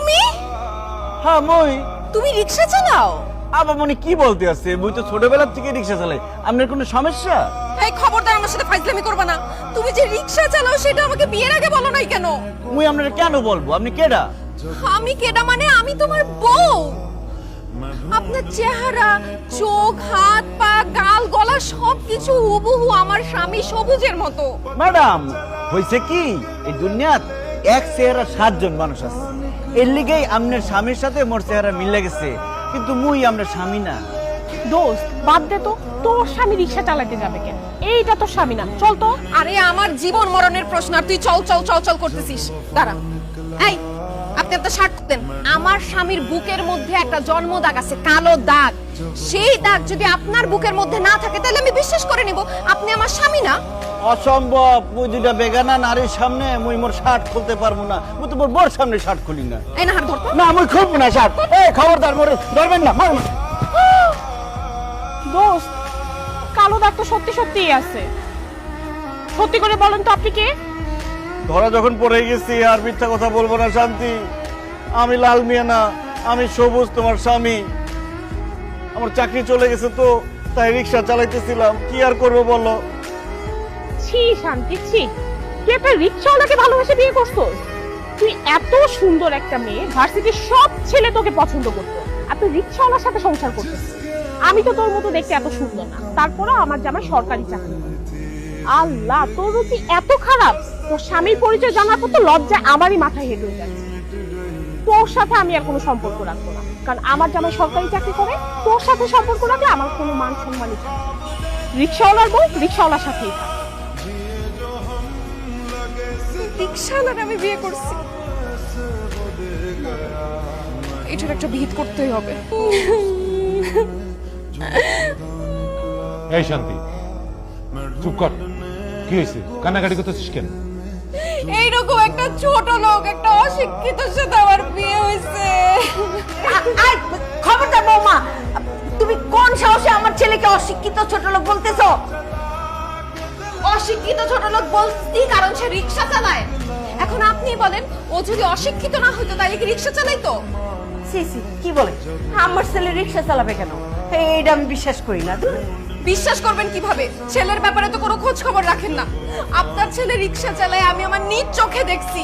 তুমি? হ্যাঁ মই। তুমি রিকশা চালাও? আবার মনে কি বলতে আছে, মুই তো ছোটবেলা থেকে রিকশা চালাই। আপনার কোনো সমস্যা? এই খবরদার আমার সাথে ফাইজলামি করবে না। তুমি যে রিকশা চালাও সেটা আমাকে বিয়ের আগে বলো নাই কেন? মুই আপনার কেন বলবো? আপনি কেডা? আমি কেডা মানে আমি তোমার বউ। আপনার চেহারা, চোখ, হাত, পা, গাল, গলা সবকিছু হুবহু আমার স্বামী সবুজের মতো। ম্যাডাম হইছে কি, এই দুনিয়াত এক চেহারা 7 জন মানুষ আছে। এর লিগেই আপনার স্বামীর সাথে মোর চেহারা মিলে গেছে, কিন্তু মুই আপনার স্বামী না। দোস্ত বাদ দে তো, তোর স্বামী রিকশা চালাতে যাবে কেন? এইটা তোর স্বামী না, চল তো। আরে আমার জীবন মরণের প্রশ্ন আর তুই চল চল চল চল করতেছিস। দাঁড়া। এই আপনি একটা শার্ট দেন। আমার স্বামীর বুকের মধ্যে একটা জন্ম দাগ আছে, কালো দাগ। সেই দাগ যদি আপনার বুকের মধ্যে না থাকে তাহলে আমি বিশ্বাস করে নিব আপনি আমার স্বামী না। অসম্ভব, মুই দুইটা বেগানা নারীর সামনে মুই মোর শার্ট খুলতে পারবো না। মুই তো মোর বউর সামনে শার্ট খুলি না। এই না হাত ধর তো। না মুই খুলবো না শার্ট। এই খবরদার, মোরে ধরবেন না। দোস্ত কালো দাগ তো সত্যি সত্যিই আছে। সত্যি করে বলেন তো আপনি কে? ধরা যখন পড়ে গেছি আর মিথ্যা কথা বলবো না শান্তি। আমি লাল মিয়া না, আমি সবুজ, তোমার স্বামী। আমার চাকরি চলে গেছে তো, তাই রিক্সা চালাইতেছিলাম। কি আর করবো বলো? ছি শান্তি, ছি। তুই একটা রিকশাওয়ালাকে ভালোবেসে বিয়ে করছো? তুই এত সুন্দর একটা মেয়ে, ভার্সিটির সব ছেলে তোকে পছন্দ করতো, আর তুই রিকশাওয়ালার সাথে সংসার করতেছিস। আমি তো তোর মতো দেখতে এত সুন্দর না, তারপরে আমার জামাই সরকারি চাকরি। আল্লাহ, তোর রুচি এত খারাপ! তোর স্বামীর পরিচয় জানার পর তো লজ্জায় আমারই মাথায় হেঁটে যাচ্ছে। তোর সাথে আমি আর কোনো সম্পর্ক রাখবো না, কারণ আমার জামাই সরকারি চাকরি করে। তোর সাথে সম্পর্ক রাখলে আমার কোনো মান সম্মানই থাকে না। রিকশাওয়ালার বউ রিকশাওয়ালার সাথেই থাকে। রিকশাওয়ালার আমি বিয়ে করছি, এটার একটা ভিত করতেই হবে। এই শান্তি, চুপ কর। কি হয়েছে? কান্নাকাটি করতেছিস কেন? এইরকম একটা ছোট লোক, একটা অশিক্ষিতর সাথে আমার বিয়ে হয়েছে। খবরদার বৌমা, তুমি কোন সাহসে আমার ছেলেকে অশিক্ষিত ছোট লোক বলতেছো? অশিক্ষিত ছোট লোক বলছি কারণ সে রিকশা চালায়। এখন আপনি বলেন, ও যদি অশিক্ষিত না হইতো তাহলে কি রিকশা চালাইতো? সি সি, কি বলে? আমার ছেলে রিক্সা চালাবে কেন? এইটা আমি বিশ্বাস করি না। বিশ্বাস করবেন কিভাবে? ছেলের ব্যাপারে তো কোনো খোঁজ খবর রাখেন না। আপনার ছেলে রিকশা চালায় আমি আমার নিজ চোখে দেখছি।